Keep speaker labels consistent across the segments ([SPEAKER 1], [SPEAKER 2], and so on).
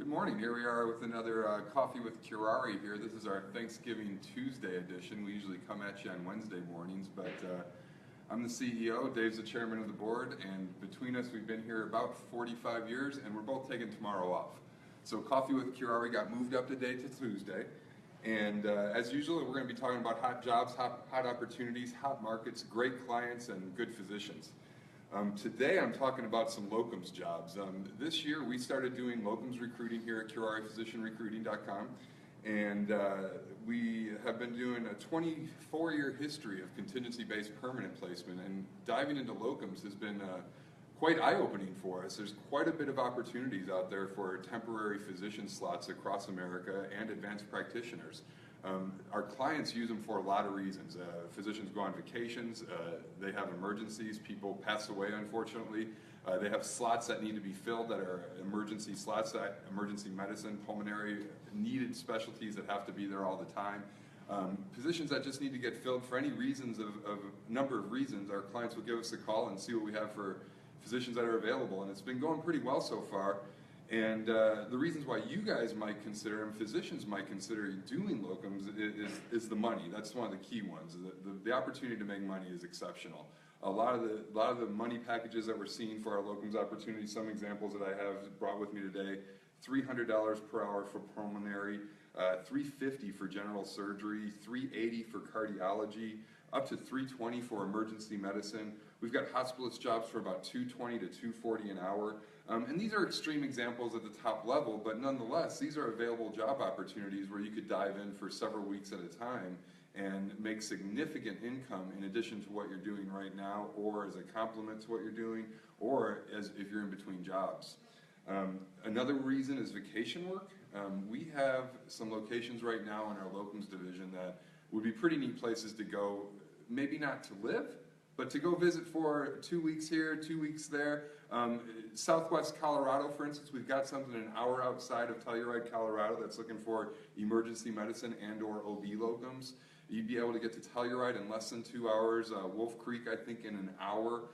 [SPEAKER 1] Good morning. Here we are with another Coffee with Curare here. This is our Thanksgiving Tuesday edition. We usually come at you on Wednesday mornings, but I'm the CEO, Dave's the chairman of the board, and between us we've been here about 45 years, and we're both taking tomorrow off. So Coffee with Curare got moved up today to Tuesday, and as usual we're going to be talking about hot jobs, hot opportunities, hot markets, great clients, and good physicians. Today I'm talking about some locums jobs. This year we started doing locums recruiting here at Curare, PhysicianRecruiting.com, and we have been doing a 24-year history of contingency-based permanent placement, and diving into locums has been quite eye-opening for us. There's quite a bit of opportunities out there for temporary physician slots across America and advanced practitioners. Our clients use them for a lot of reasons. Physicians go on vacations, they have emergencies, people pass away unfortunately, they have slots that need to be filled that are emergency slots, emergency medicine, pulmonary, needed specialties that have to be there all the time. Positions that just need to get filled for any reasons, of a number of reasons. Our clients will give us a call and see what we have for physicians that are available, and it's been going pretty well so far. And the reasons why you guys might consider, and physicians might consider doing locums is the money. That's one of the key ones. The opportunity to make money is exceptional. A lot of the money packages that we're seeing for our locums opportunities, some examples that I have brought with me today: $300 per hour for pulmonary, $350 for general surgery, $380 for cardiology, up to $320 for emergency medicine. We've got hospitalist jobs for about $220 to $240 an hour. And these are extreme examples at the top level, but nonetheless, these are available job opportunities where you could dive in for several weeks at a time and make significant income in addition to what you're doing right now, or as a complement to what you're doing, or as if you're in between jobs. Another reason is vacation work. We have some locations right now in our locums division that would be pretty neat places to go, maybe not to live, but to go visit for 2 weeks here, 2 weeks there. Southwest Colorado, for instance, we've got something an hour outside of Telluride, Colorado, that's looking for emergency medicine and or OB locums. You'd be able to get to Telluride in less than 2 hours, Wolf Creek I think in an hour.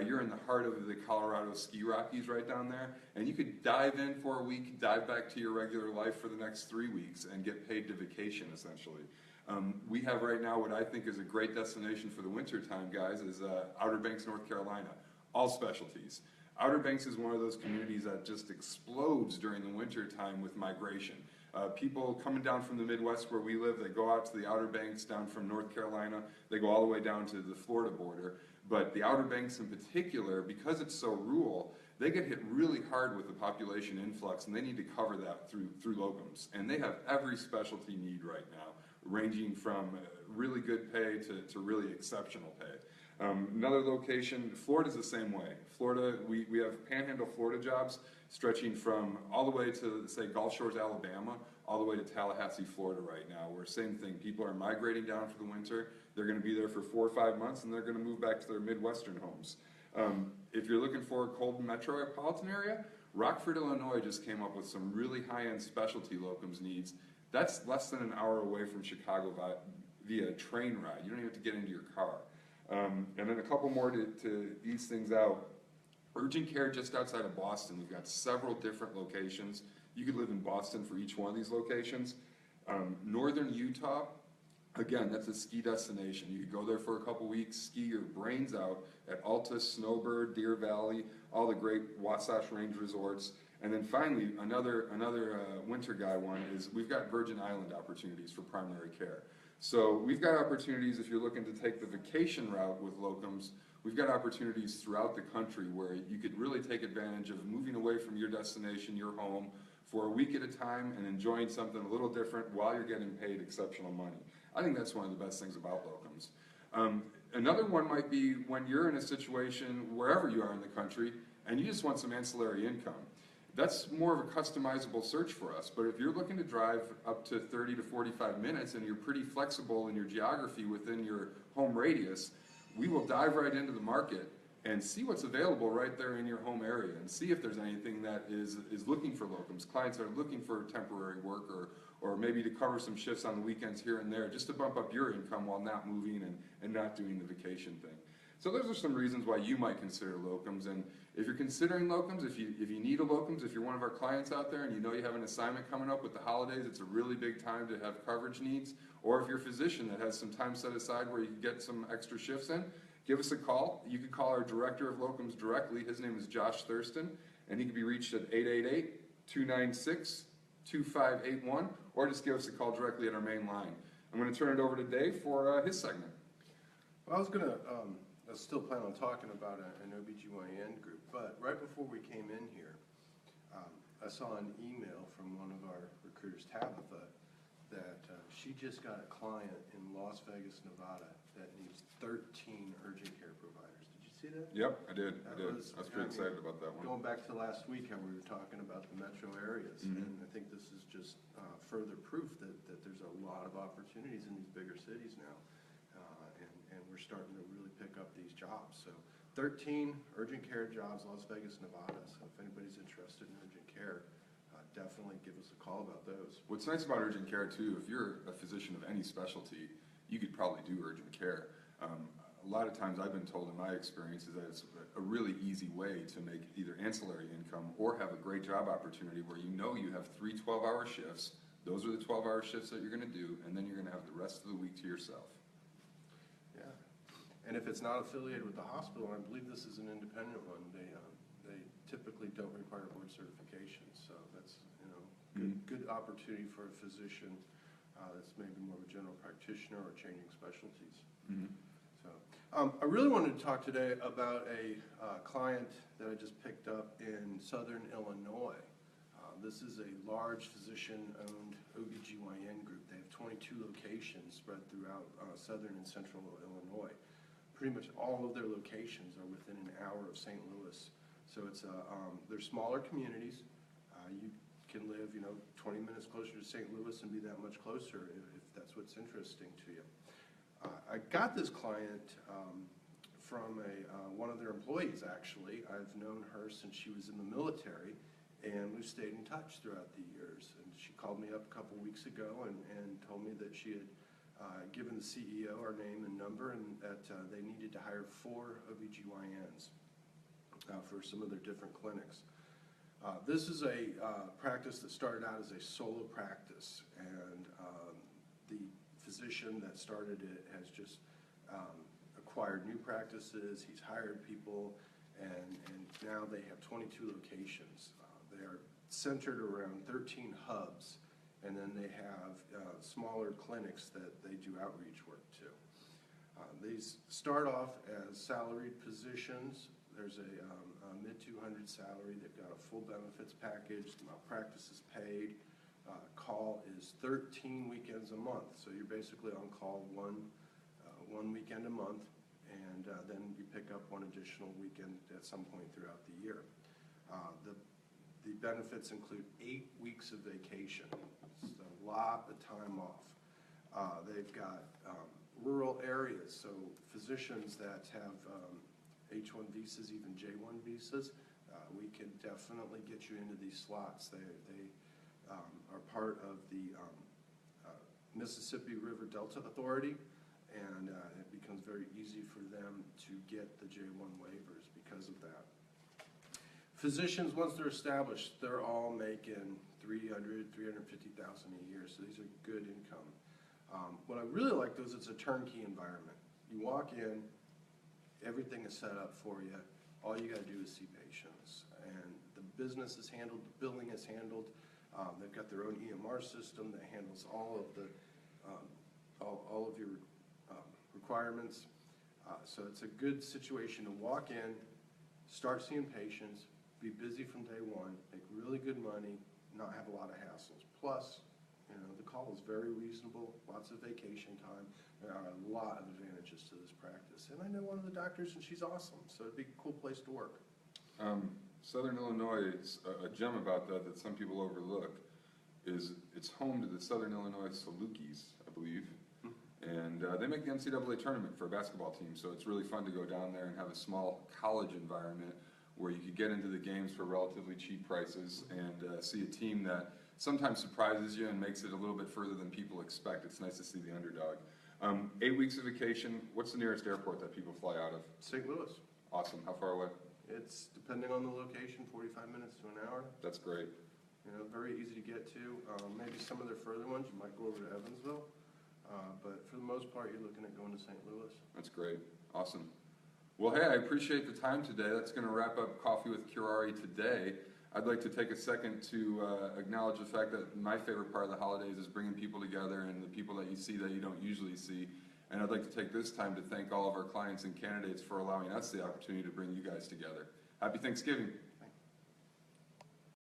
[SPEAKER 1] You're in the heart of the Colorado Ski Rockies right down there, and you could dive in for a week, dive back to your regular life for the next 3 weeks and get paid to vacation essentially. We have right now what I think is a great destination for the winter time, guys, is Outer Banks, North Carolina. All specialties. Outer Banks is one of those communities that just explodes during the winter time with migration. People coming down from the Midwest where we live, they go out to the Outer Banks down from North Carolina, they go all the way down to the Florida border. But the Outer Banks in particular, because it's so rural, they get hit really hard with the population influx, and they need to cover that through locums. And they have every specialty need right now, ranging from really good pay to really exceptional pay. Another location, Florida's the same way. Florida, we have Panhandle, Florida jobs stretching from all the way to, say, Gulf Shores, Alabama, all the way to Tallahassee, Florida right now, where same thing, people are migrating down for the winter. They're going to be there for 4 or 5 months, and they're going to move back to their Midwestern homes. If you're looking for a cold metropolitan area, Rockford, Illinois just came up with some really high-end specialty locums needs. That's less than an hour away from Chicago via train ride. You don't even have to get into your car. And then a couple more to ease things out. Urgent care just outside of Boston. We've got several different locations. You could live in Boston for each one of these locations. Northern Utah, again, that's a ski destination. You could go there for a couple weeks, ski your brains out at Alta, Snowbird, Deer Valley, all the great Wasatch Range resorts. And then finally, another winter guy one is we've got Virgin Island opportunities for primary care. So we've got opportunities if you're looking to take the vacation route with locums. We've got opportunities throughout the country where you could really take advantage of moving away from your destination, your home, for a week at a time and enjoying something a little different while you're getting paid exceptional money. I think that's one of the best things about locums. Another one might be when you're in a situation wherever you are in the country and you just want some ancillary income. That's more of a customizable search for us, but if you're looking to drive up to 30 to 45 minutes and you're pretty flexible in your geography within your home radius, we will dive right into the market and see what's available right there in your home area and see if there's anything that is looking for locums. Clients are looking for temporary work or maybe to cover some shifts on the weekends here and there just to bump up your income while not moving and not doing the vacation thing. So those are some reasons why you might consider locums. And if you're considering locums, if you need a locums, if you're one of our clients out there and you know you have an assignment coming up with the holidays, it's a really big time to have coverage needs. Or if you're a physician that has some time set aside where you can get some extra shifts in, give us a call. You can call our director of locums directly. His name is Josh Thurston, and he can be reached at 888-296-2581, or just give us a call directly at our main line. I'm going to turn it over to Dave for his segment.
[SPEAKER 2] Well, I was still planning on talking about an OBGYN group, but right before we came in here, I saw an email from one of our recruiters, Tabitha, that she just got a client in Las Vegas, Nevada that needs 13 urgent care providers. Did you see that?
[SPEAKER 1] Yep, I did. I was pretty excited about that one.
[SPEAKER 2] Going back to last week, how we were talking about the metro areas, and I think this is just further proof that there's a lot of opportunities in these bigger cities now, and we're starting to really pick up these jobs. So 13 urgent care jobs, Las Vegas, Nevada. So if anybody's interested in urgent care, definitely give us a call about those.
[SPEAKER 1] What's nice about urgent care too, if you're a physician of any specialty, you could probably do urgent care. A lot of times I've been told in my experience is that it's a really easy way to make either ancillary income or have a great job opportunity where you know you have 3 12-hour shifts. Those are the 12-hour shifts that you're going to do, and then you're going to have the rest of the week to yourself.
[SPEAKER 2] Yeah, and if it's not affiliated with the hospital, and I believe this is an independent one, they typically don't require board certification. So that's good opportunity for a physician that's maybe more of a general practitioner or changing specialties. So I really wanted to talk today about a client that I just picked up in Southern Illinois. This is a large physician-owned OBGYN group. They have 22 locations spread throughout Southern and Central Illinois. Pretty much all of their locations are within an hour of St. Louis. So they're smaller communities. You can live, 20 minutes closer to St. Louis and be that much closer if that's what's interesting to you. I got this client from one of their employees, actually. I've known her since she was in the military, and we've stayed in touch throughout the years. And she called me up a couple weeks ago and told me that she had given the CEO our name and number, and that they needed to hire 4 OBGYNs for some of their different clinics. This is a practice that started out as a solo practice, and the physician that started it has just acquired new practices. He's hired people, and now they have 22 locations. They are centered around 13 hubs, and then they have smaller clinics that they do outreach work to. These start off as salaried positions. There's a mid-200 salary. They've got a full benefits package. Malpractice is paid. Call is 13 weekends a month. So you're basically on call one weekend a month, and then you pick up one additional weekend at some point throughout the year. The benefits include 8 weeks of vacation. It's a lot of time off. They've got rural areas, so physicians that have H-1 visas, even J-1 visas, we can definitely get you into these slots. They are part of the Mississippi River Delta Authority, and it becomes very easy for them to get the J-1 waivers because of that. Physicians, once they're established, they're all making $350,000 a year, so these are good income. What I really like though is it's a turnkey environment. You walk in, everything is set up for you. All you got to do is see patients, and the business is handled, the billing is handled. They've got their own EMR system that handles all of your requirements. So it's a good situation to walk in, start seeing patients, be busy from day one, make really good money, not have a lot of hassles. Plus, the call is very reasonable, lots of vacation time. There are a lot of advantages to this practice. And I know one of the doctors, and she's awesome, so it'd be a cool place to work.
[SPEAKER 1] Southern Illinois, a gem about that some people overlook is it's home to the Southern Illinois Salukis, I believe. And they make the NCAA tournament for a basketball team, so it's really fun to go down there and have a small college environment where you could get into the games for relatively cheap prices and see a team that sometimes surprises you and makes it a little bit further than people expect. It's nice to see the underdog. 8 weeks of vacation. What's the nearest airport that people fly out of?
[SPEAKER 2] St. Louis.
[SPEAKER 1] Awesome. How far away?
[SPEAKER 2] It's, depending on the location, 45 minutes to an hour.
[SPEAKER 1] That's great.
[SPEAKER 2] You know, very easy to get to. Maybe some of their further ones, you might go over to Evansville. But for the most part, you're looking at going to St. Louis.
[SPEAKER 1] That's great. Awesome. Well, hey, I appreciate the time today. That's going to wrap up Coffee with Curare today. I'd like to take a second to acknowledge the fact that my favorite part of the holidays is bringing people together and the people that you see that you don't usually see. And I'd like to take this time to thank all of our clients and candidates for allowing us the opportunity to bring you guys together. Happy Thanksgiving.